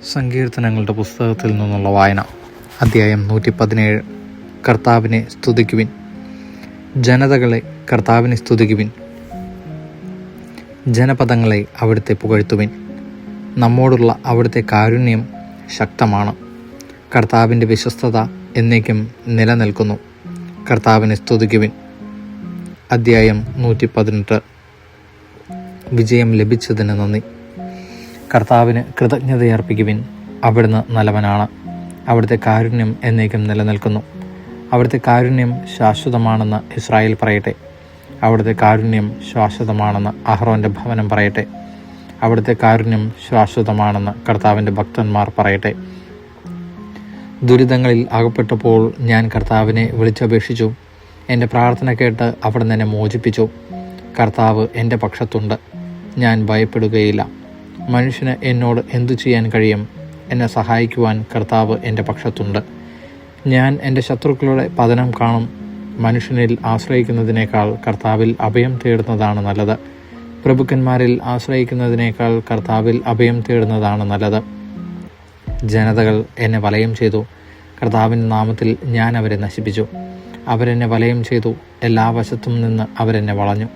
സങ്കീർത്തനങ്ങളുടെ പുസ്തകത്തിൽ നിന്നുള്ള വായന. അധ്യായം 117. കർത്താവിനെ സ്തുതിക്കുവിൻ. ജനതകളെ കർത്താവിനെ സ്തുതിക്കുവിൻ. ജനപദങ്ങളെ അവിടുത്തെ പുകഴ്ത്തുവിൻ. നമ്മോടുള്ള അവിടുത്തെ കാരുണ്യം ശക്തമാണ്. കർത്താവിൻ്റെ വിശ്വസ്തത എന്നേക്കും നിലനിൽക്കുന്നു. കർത്താവിനെ സ്തുതിക്കുവിൻ. അധ്യായം 118. വിജയം ലഭിച്ചതിന് നന്ദി. കർത്താവിന് കൃതജ്ഞതയർപ്പിക്കുവിൻ. അവിടുന്ന് നല്ലവനാണ്. അവിടുത്തെ കാരുണ്യം എന്നേക്കും നിലനിൽക്കുന്നു. അവിടുത്തെ കാരുണ്യം ശാശ്വതമാണെന്ന് ഇസ്രായേൽ പറയട്ടെ. അവിടുത്തെ കാരുണ്യം ശാശ്വതമാണെന്ന് അഹ്റോൻ്റെ ഭവനം പറയട്ടെ. അവിടുത്തെ കാരുണ്യം ശാശ്വതമാണെന്ന് കർത്താവിൻ്റെ ഭക്തന്മാർ പറയട്ടെ. ദുരിതങ്ങളിൽ അകപ്പെട്ടപ്പോൾ ഞാൻ കർത്താവിനെ വിളിച്ചപേക്ഷിച്ചു. എൻ്റെ പ്രാർത്ഥന കേട്ട് അവിടുന്ന് എന്നെ മോചിപ്പിച്ചു. കർത്താവ് എൻ്റെ പക്ഷത്തുണ്ട്. ഞാൻ ഭയപ്പെടുകയില്ല. മനുഷ്യന് എന്നോട് എന്തു ചെയ്യാൻ കഴിയും? എന്നെ സഹായിക്കുവാൻ കർത്താവ് എൻ്റെ പക്ഷത്തുണ്ട്. ഞാൻ എൻ്റെ ശത്രുക്കളുടെ പതനം കാണും. മനുഷ്യനിൽ ആശ്രയിക്കുന്നതിനേക്കാൾ കർത്താവിൽ അഭയം തേടുന്നതാണ് നല്ലത്. പ്രഭുക്കന്മാരിൽ ആശ്രയിക്കുന്നതിനേക്കാൾ കർത്താവിൽ അഭയം തേടുന്നതാണ് നല്ലത്. ജനതകൾ എന്നെ വലയം ചെയ്തു. കർത്താവിൻ്റെ നാമത്തിൽ ഞാൻ അവരെ നശിപ്പിച്ചു. അവരെന്നെ വലയം ചെയ്തു. എല്ലാ വശത്തും നിന്ന് അവരെന്നെ വളഞ്ഞു.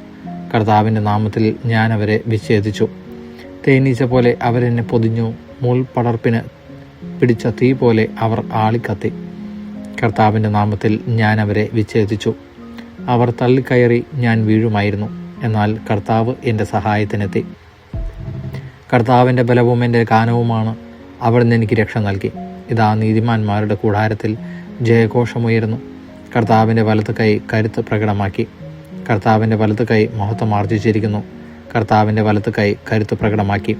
കർത്താവിൻ്റെ നാമത്തിൽ ഞാൻ അവരെ വിച്ഛേദിച്ചു. തേനീച്ച പോലെ അവരെന്നെ പൊതിഞ്ഞു. മുൾപടർപ്പിന് പിടിച്ച തീ പോലെ അവർ ആളിക്കത്തി. കർത്താവിൻ്റെ നാമത്തിൽ ഞാൻ അവരെ വിച്ഛേദിച്ചു. അവർ തള്ളിക്കയറി ഞാൻ വീഴുമായിരുന്നു. എന്നാൽ കർത്താവ് എൻ്റെ സഹായത്തിനെത്തി. കർത്താവിൻ്റെ ബലവും എൻ്റെ ഗാനവുമാണ്. അവിടുന്ന് എനിക്ക് രക്ഷ നൽകി. ഇതാ നീതിമാന്മാരുടെ കൂടാരത്തിൽ ജയഘോഷമുയരുന്നു. കർത്താവിൻ്റെ വലത്ത് കൈ കരുത്ത് പ്രകടമാക്കി. കർത്താവിൻ്റെ വലത്ത് കൈ മഹത്വം ആർജിച്ചിരിക്കുന്നു. കർത്താവിൻ്റെ വലത്ത് കൈ കരുത്ത് പ്രകടമാക്കി.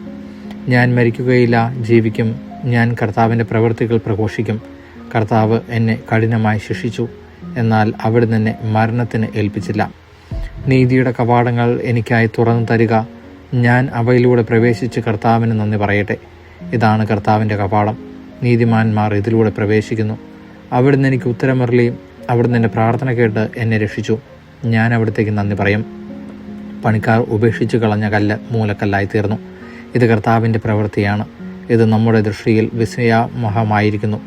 ഞാൻ മരിക്കുകയില്ല, ജീവിക്കും. ഞാൻ കർത്താവിൻ്റെ പ്രവൃത്തികൾ പ്രഘോഷിക്കും. കർത്താവ് എന്നെ കഠിനമായി ശിക്ഷിച്ചു, എന്നാൽ അവിടുന്ന് എന്നെ മരണത്തിന് ഏൽപ്പിച്ചില്ല. നീതിയുടെ കവാടങ്ങൾ എനിക്കായി തുറന്നു തരിക. ഞാൻ അവയിലൂടെ പ്രവേശിച്ച് കർത്താവിന് നന്ദി പറയട്ടെ. ഇതാണ് കർത്താവിൻ്റെ കവാടം. നീതിമാന്മാർ ഇതിലൂടെ പ്രവേശിക്കുന്നു. അവിടുന്ന് എനിക്ക് ഉത്തരമരുളി. അവിടുന്ന് എൻ്റെ പ്രാർത്ഥന കേട്ട് എന്നെ രക്ഷിച്ചു. ഞാൻ അവിടത്തേക്ക് നന്ദി പറയും. പണിക്കാർ ഉപേക്ഷിച്ചു കളഞ്ഞ കല്ല് മൂലക്കല്ലായി തീർന്നു. ഇത് കർത്താവിൻ്റെ പ്രവൃത്തിയാണ്. ഇത് നമ്മുടെ ദൃഷ്ടിയിൽ വിസ്മയമഹമായിരിക്കുന്നു.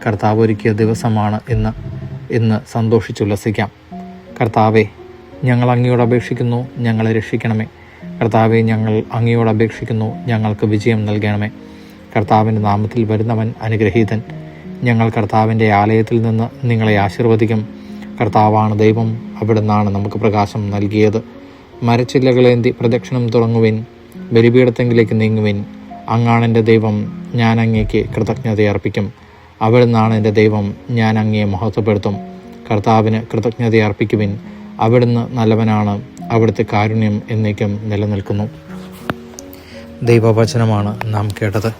കർത്താവ് ഒരുക്കിയ ദിവസമാണ് ഇന്ന് സന്തോഷിച്ചുല്ലസിക്കാം. കർത്താവെ, ഞങ്ങൾ അങ്ങയോട് അപേക്ഷിക്കുന്നു, ഞങ്ങളെ രക്ഷിക്കണമേ. കർത്താവെ, ഞങ്ങൾ അങ്ങയോട് അപേക്ഷിക്കുന്നു, ഞങ്ങൾക്ക് വിജയം നൽകണമേ. കർത്താവിൻ്റെ നാമത്തിൽ വരുന്നവൻ അനുഗ്രഹീതൻ. ഞങ്ങൾ കർത്താവിൻ്റെ ആലയത്തിൽ നിന്ന് നിങ്ങളെ ആശീർവദിക്കും. കർത്താവാണ് ദൈവം. അവിടുന്നാണ് നമുക്ക് പ്രകാശം നൽകിയത്. മരച്ചില്ലകളേന്തി പ്രദക്ഷിണം തുടങ്ങുവിൻ. ബലിപീഠത്തെങ്കിലേക്ക് നീങ്ങുവിൻ. അങ്ങാണ് എൻ്റെ ദൈവം. ഞാൻ അങ്ങേക്ക് കൃതജ്ഞതയർപ്പിക്കും. അവിടുന്നാണ് എൻ്റെ ദൈവം. ഞാൻ അങ്ങയെ മഹത്വപ്പെടുത്തും. കർത്താവിന് കൃതജ്ഞതയർപ്പിക്കുവിൻ. അവിടുന്ന് നല്ലവനാണ്. അവിടുത്തെ കാരുണ്യം എന്നേക്കും നിലനിൽക്കുന്നു. ദൈവവചനമാണ് നാം കേട്ടത്.